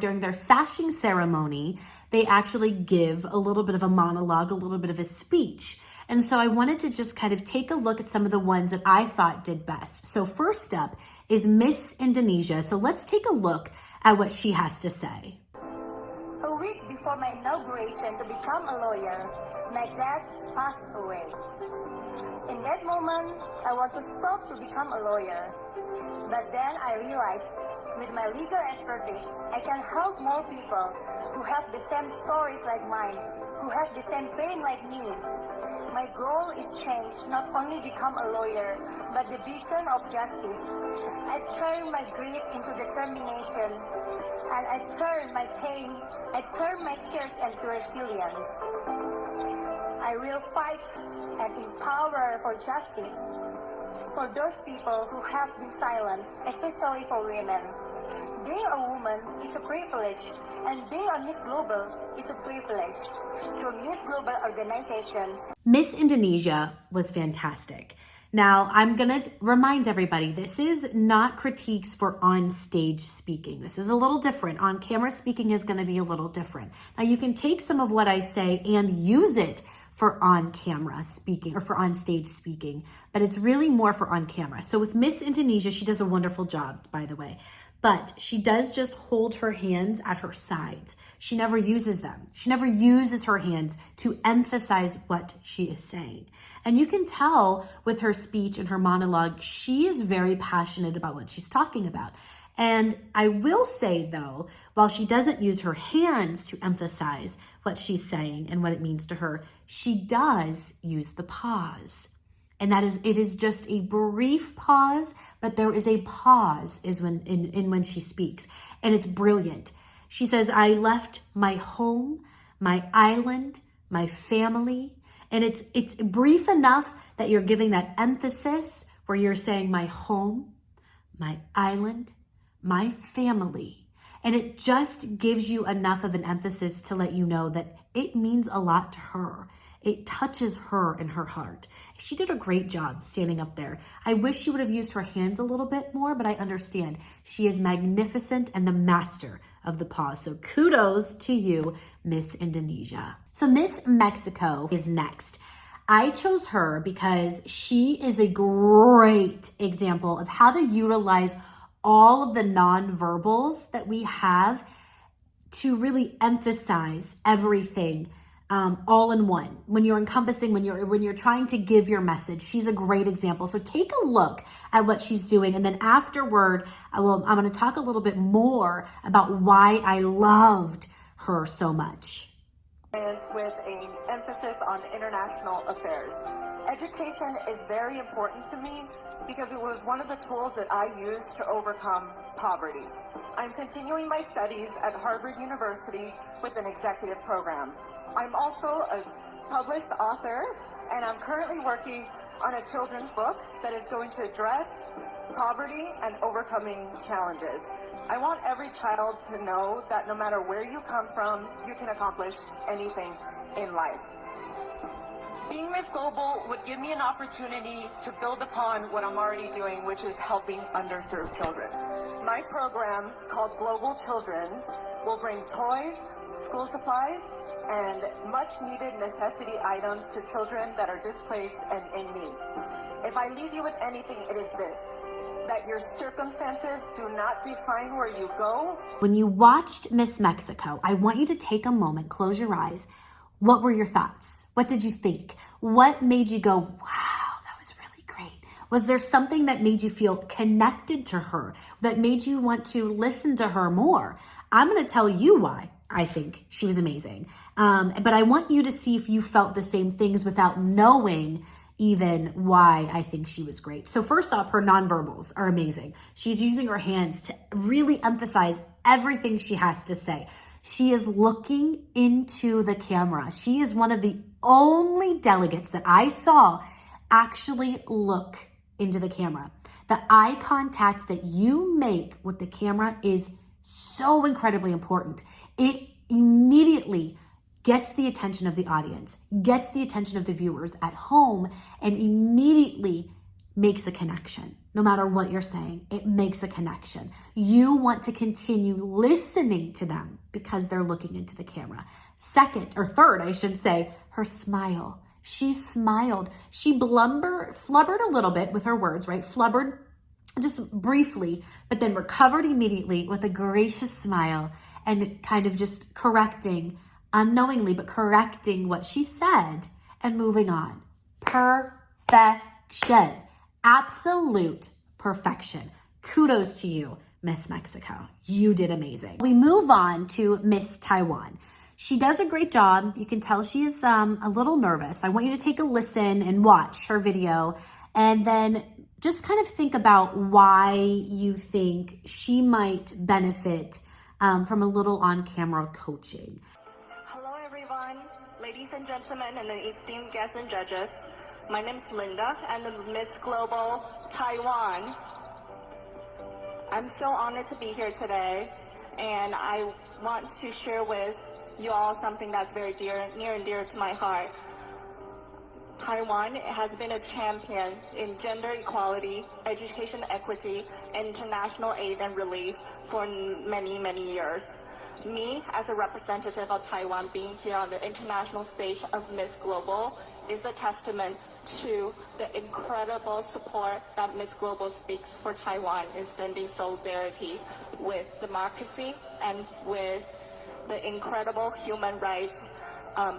During their Sashing Ceremony, they actually give a little bit of a monologue, a little bit of a speech. And so I wanted to just kind of take a look at some of the ones that I thought did best. So first up is Miss Indonesia. So let's take a look at what she has to say. A week before my inauguration to become a lawyer, my dad passed away. In that moment, I want to stop to become a lawyer. But then I realized with my legal expertise, I can help more people who have the same stories like mine, who have the same pain like me. My goal is change, not only become a lawyer, but the beacon of justice. I turn my grief into determination, and I turn my pain, I turn my tears into resilience. I will fight and empower for justice for those people who have been silenced, especially for women. Being a woman is a privilege, and being a Miss Global is a privilege. Through Miss Global organization, Miss Indonesia was fantastic. Now, I'm going to remind everybody, this is not critiques for on-stage speaking. This is a little different. On-camera speaking is going to be a little different. Now, you can take some of what I say and use it for on-camera speaking or for on-stage speaking, but it's really more for on-camera. So with Miss Indonesia, she does a wonderful job, by the way, but she does just hold her hands at her sides. She never uses them. She never uses her hands to emphasize what she is saying. And you can tell with her speech and her monologue, she is very passionate about what she's talking about. And I will say, though, while she doesn't use her hands to emphasize what she's saying and what it means to her, she does use the pause. And that is, it is just a brief pause, but there is a pause when she speaks. And it's brilliant. She says, I left my home, my island, my family. And it's brief enough that you're giving that emphasis where you're saying my home, my island, my family. And it just gives you enough of an emphasis to let you know that it means a lot to her. It touches her in her heart. She did a great job standing up there. I wish she would have used her hands a little bit more, but I understand. She is magnificent and the master of the pause. So kudos to you, Miss Indonesia. So Miss Mexico is next. I chose her because she is a great example of how to utilize all of the nonverbals that we have to really emphasize everything all in one. When you're encompassing, when you're trying to give your message, she's a great example. So take a look at what she's doing, and then afterward, I'm going to talk a little bit more about why I loved her so much. With an emphasis on international affairs. Education is very important to me because it was one of the tools that I used to overcome poverty. I'm continuing my studies at Harvard University with an executive program. I'm also a published author, and I'm currently working on a children's book that is going to address poverty and overcoming challenges. I want every child to know that no matter where you come from, you can accomplish anything in life. Being Miss Global would give me an opportunity to build upon what I'm already doing, which is helping underserved children. My program, called Global Children, will bring toys, school supplies, and much needed necessity items to children that are displaced and in need. If I leave you with anything, it is this: that your circumstances do not define where you go. When you watched Miss Mexico, I want you to take a moment, close your eyes. What were your thoughts? What did you think? What made you go, wow, that was really great? Was there something that made you feel connected to her, that made you want to listen to her more? I'm going to tell you why I think she was amazing. But I want you to see if you felt the same things without knowing even why I think she was great. So first off, her nonverbals are amazing. She's using her hands to really emphasize everything she has to say. She is looking into the camera. She is one of the only delegates that I saw actually look into the camera. The eye contact that you make with the camera is so incredibly important. It immediately gets the attention of the audience, gets the attention of the viewers at home, and immediately makes a connection. No matter what you're saying, it makes a connection. You want to continue listening to them because they're looking into the camera. Second, or third, I should say, her smile. She smiled. She flubbered a little bit with her words, right? Flubbered just briefly, but then recovered immediately with a gracious smile and kind of just correcting, unknowingly, but correcting what she said and moving on. Perfection. Absolute perfection. Kudos to you, Miss Mexico. You did amazing. We move on to Miss Taiwan. She does a great job. You can tell she is a little nervous. I want you to take a listen and watch her video and then just kind of think about why you think she might benefit from a little on-camera coaching. Hello everyone, ladies and gentlemen, and the esteemed guests and judges. My name is Linda, and the Miss Global Taiwan. I'm so honored to be here today, and I want to share with you all something that's very near and dear to my heart. Taiwan has been a champion in gender equality, education equity, and international aid and relief for many, many years. Me, as a representative of Taiwan, being here on the international stage of Miss Global is a testament to the incredible support that Miss Global speaks for Taiwan in standing solidarity with democracy and with the incredible human rights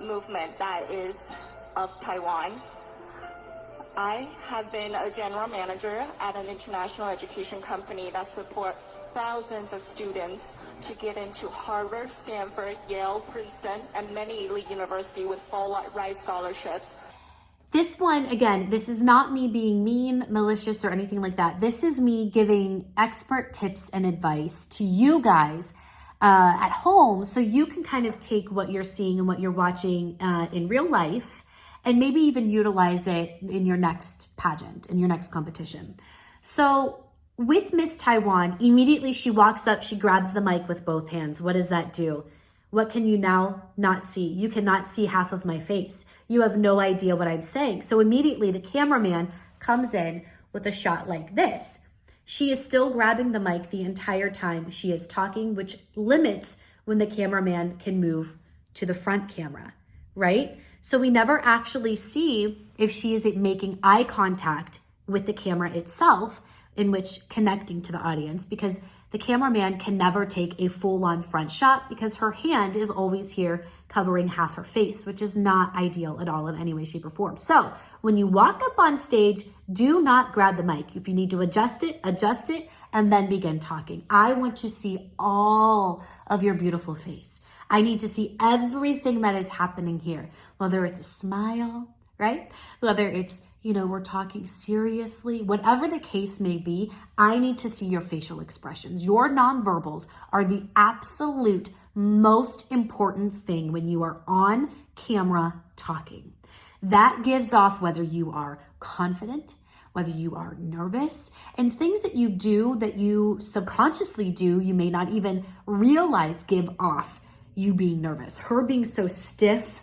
movement that is of Taiwan. I have been a general manager at an international education company that supports thousands of students to get into Harvard, Stanford, Yale, Princeton, and many elite universities with full ride scholarships. This one, again, this is not me being mean, malicious, or anything like that. This is me giving expert tips and advice to you guys at home so you can kind of take what you're seeing and what you're watching in real life and maybe even utilize it in your next pageant, in your next competition. So with Miss Taiwan, immediately she walks up, she grabs the mic with both hands. What does that do? What can you now not see? You cannot see half of my face. You have no idea what I'm saying. So immediately the cameraman comes in with a shot like this. She is still grabbing the mic the entire time she is talking, which limits when the cameraman can move to the front camera, right? So we never actually see if she is making eye contact with the camera itself, in which connecting to the audience, because the cameraman can never take a full-on front shot because her hand is always here covering half her face, which is not ideal at all in any way, shape, or form. So when you walk up on stage, do not grab the mic. If you need to adjust it, and then begin talking. I want to see all of your beautiful face. I need to see everything that is happening here, whether it's a smile, right? Whether it's, we're talking seriously, whatever the case may be, I need to see your facial expressions. Your nonverbals are the absolute most important thing when you are on camera talking. That gives off whether you are confident, whether you are nervous, and things that you do that you subconsciously do, you may not even realize give off you being nervous. Her being so stiff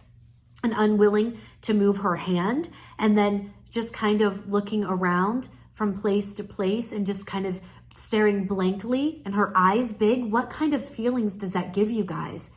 and unwilling to move her hand, and then just kind of looking around from place to place and just kind of staring blankly and her eyes big. What kind of feelings does that give you guys?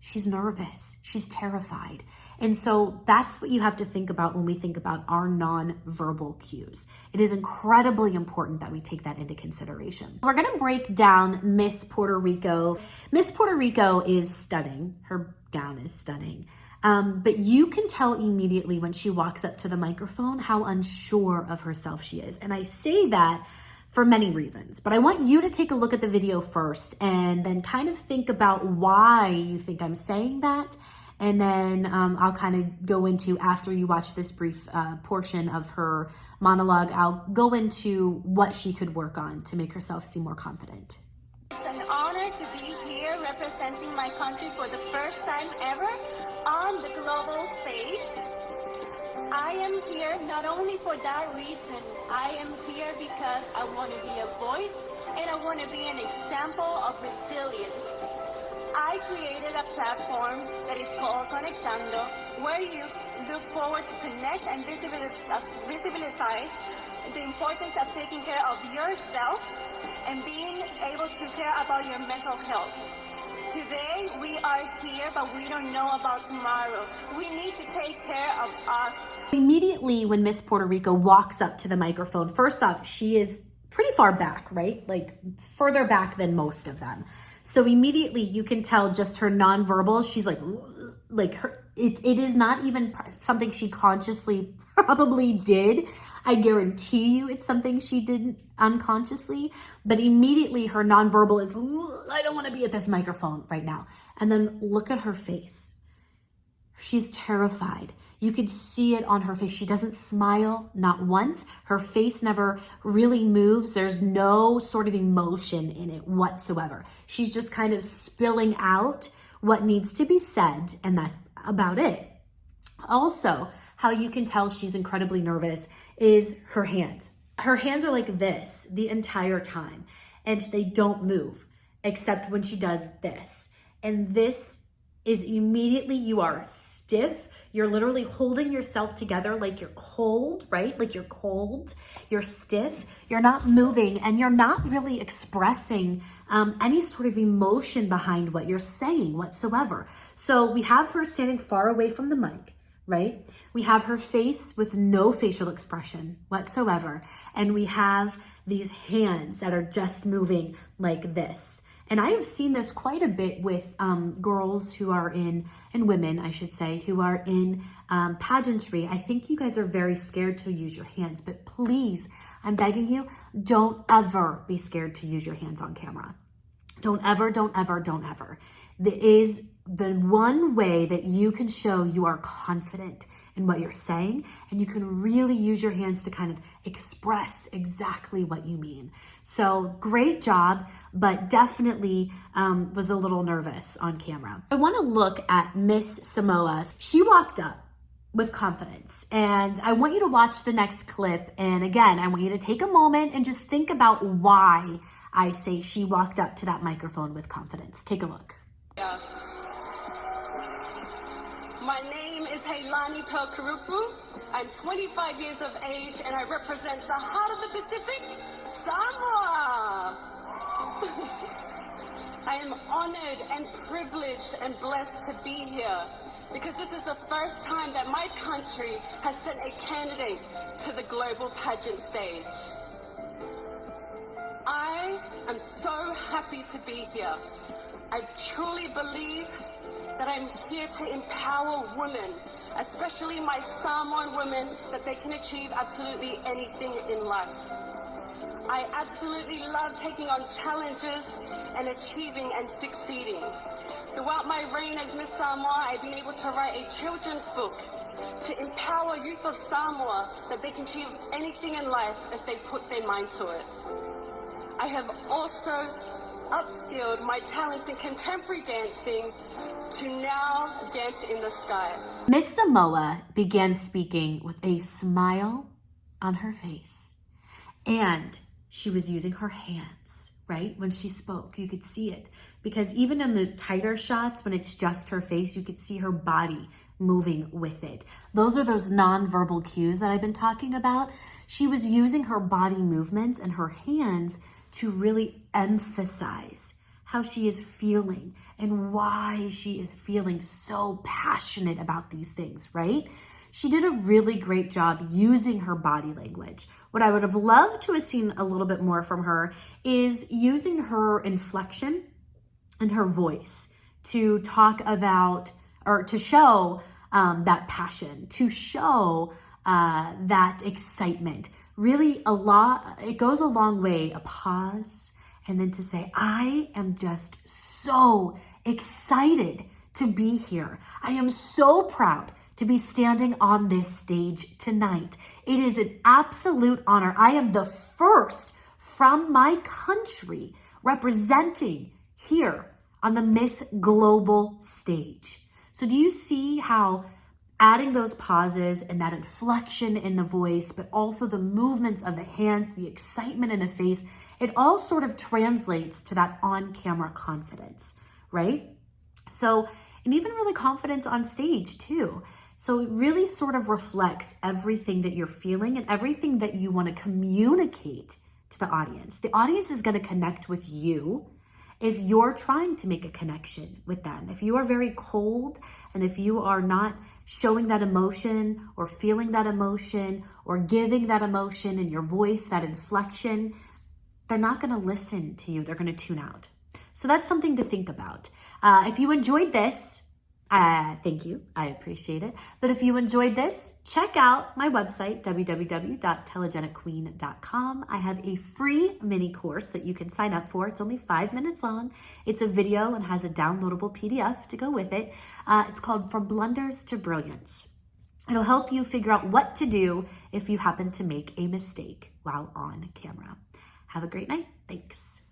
She's nervous. She's terrified. And so that's what you have to think about when we think about our non-verbal cues. It is incredibly important that we take that into consideration. We're going to break down Miss Puerto Rico. Miss Puerto Rico is stunning. Her gown is stunning. But you can tell immediately when she walks up to the microphone how unsure of herself she is. And I say that for many reasons, but I want you to take a look at the video first and then kind of think about why you think I'm saying that. And then I'll kind of go into, after you watch this brief portion of her monologue, I'll go into what she could work on to make herself seem more confident. It's an honor to be here representing my country for the first time ever on the global stage. I am here not only for that reason. I am here because I want to be a voice and I want to be an example of resilience. I created a platform that is called Conectando, where you look forward to connect and visibilize the importance of taking care of yourself and being able to care about your mental health. Today, we are here, but we don't know about tomorrow. We need to take care of us. Immediately when Miss Puerto Rico walks up to the microphone, first off, she is pretty far back, right? Like further back than most of them. So immediately you can tell just her nonverbals. She's like her, it is not even something she consciously probably did. I guarantee you it's something she did unconsciously, but immediately her nonverbal is, I don't want to be at this microphone right now. And then look at her face. She's terrified. You could see it on her face. She doesn't smile, not once. Her face never really moves. There's no sort of emotion in it whatsoever. She's just kind of spilling out what needs to be said, and that's about it. Also, how you can tell she's incredibly nervous is her hands. Her hands are like this the entire time, and they don't move except when she does this. And this is immediately, you are stiff. You're literally holding yourself together like you're cold, right? Like you're cold, you're stiff, you're not moving, and you're not really expressing any sort of emotion behind what you're saying whatsoever. So we have her standing far away from the mic, right? We have her face with no facial expression whatsoever. And we have these hands that are just moving like this. And I have seen this quite a bit with girls who are and women, I should say, who are in pageantry. I think you guys are very scared to use your hands, but please, I'm begging you, don't ever be scared to use your hands on camera. Don't ever, don't ever, don't ever. There is the one way that you can show you are confident in what you're saying, and you can really use your hands to kind of express exactly what you mean. So great job, but definitely was a little nervous on camera. I want to look at Miss Samoa. She walked up with confidence, and I want you to watch the next clip. And again, I want you to take a moment and just think about why I say she walked up to that microphone with confidence. Take a look. Yeah. My name is Heilani Pelkarupu. I'm 25 years of age, and I represent the heart of the Pacific, Samoa. I am honored and privileged and blessed to be here because this is the first time that my country has sent a candidate to the global pageant stage. I am so happy to be here. I truly believe that I'm here to empower women, especially my Samoan women, that they can achieve absolutely anything in life. I absolutely love taking on challenges and achieving and succeeding. Throughout my reign as Miss Samoa, I've been able to write a children's book to empower youth of Samoa that they can achieve anything in life if they put their mind to it. I have also upskilled my talents in contemporary dancing to now dance in the sky. Miss Samoa began speaking with a smile on her face, and she was using her hands, right? When she spoke, you could see it, because even in the tighter shots, when it's just her face, you could see her body moving with it. Those are those nonverbal cues that I've been talking about. She was using her body movements and her hands to really emphasize how she is feeling and why she is feeling so passionate about these things, right? She did a really great job using her body language. What I would have loved to have seen a little bit more from her is using her inflection and her voice to talk about, or to show that passion, to show that excitement. Really it goes a long way, a pause, and then to say, I am just so excited to be here. I am so proud to be standing on this stage tonight. It is an absolute honor. I am the first from my country representing here on the Miss Global stage. So do you see how adding those pauses and that inflection in the voice, but also the movements of the hands, the excitement in the face, it all sort of translates to that on-camera confidence, right? So, and even really confidence on stage too. So it really sort of reflects everything that you're feeling and everything that you want to communicate to the audience. The audience is going to connect with you if you're trying to make a connection with them. If you are very cold and if you are not showing that emotion or feeling that emotion or giving that emotion in your voice, that inflection, they're not going to listen to you. They're going to tune out. So that's something to think about. If you enjoyed this, thank you. I appreciate it. But if you enjoyed this, check out my website, www.telegeniqueen.com. I have a free mini course that you can sign up for. It's only 5 minutes long. It's a video and has a downloadable PDF to go with it. It's called From Blunders to Brilliance. It'll help you figure out what to do if you happen to make a mistake while on camera. Have a great night. Thanks.